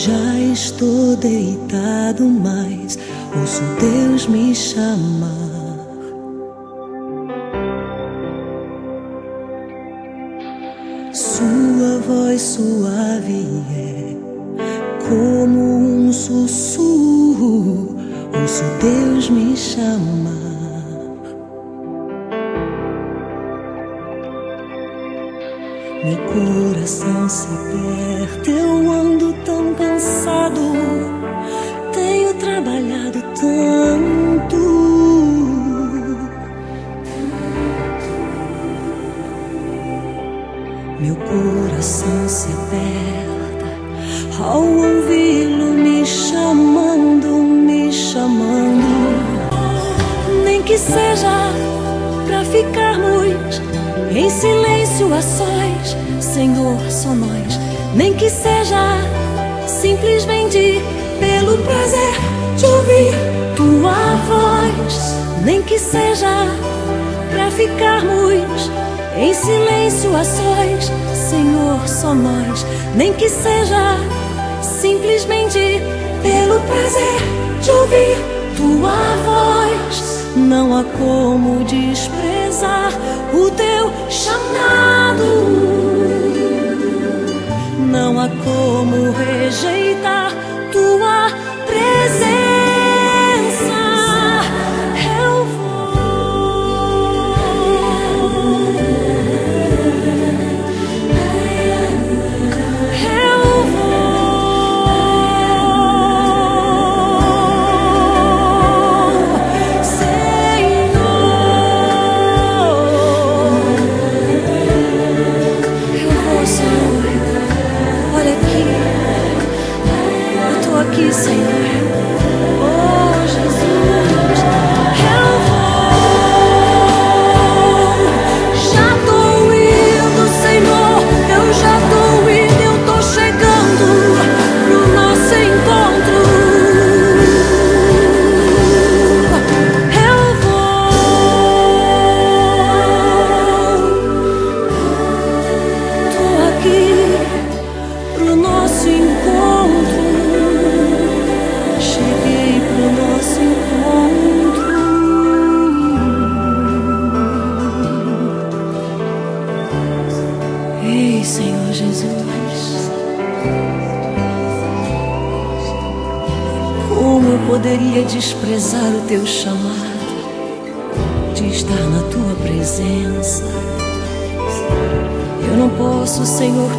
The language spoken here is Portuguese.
Já estou deitado, mas ouço Deus me chamar. Sua voz suave é como um sussurro, ouço Deus me chamar. Meu coração se aperta, eu ando tão cansado, tenho trabalhado tanto. Meu coração se aperta ao ouvi-lo me chamando, me chamando. Nem que seja pra ficarmos em silêncio a sós, Senhor, só nós. Nem que seja simplesmente pelo prazer de ouvir tua voz. Nem que seja pra ficarmos em silêncio a sós, Senhor, só nós. Nem que seja simplesmente pelo prazer de ouvir tua voz. Não há como desprezar o teu chamado, não há como rejeitar tua presença. Eu vou, eu vou, Senhor. Eu vou, Senhor. Olha aqui, eu tô aqui, Senhor. Oh, Jesus, eu vou. Já tô indo, Senhor. Eu já tô indo, eu tô chegando pro nosso encontro. Eu vou. Tô aqui pro nosso encontro. Cheguei pro nosso encontro. Ei, Senhor Jesus, como eu poderia desprezar o teu chamado de estar na tua presença? Eu não posso, Senhor,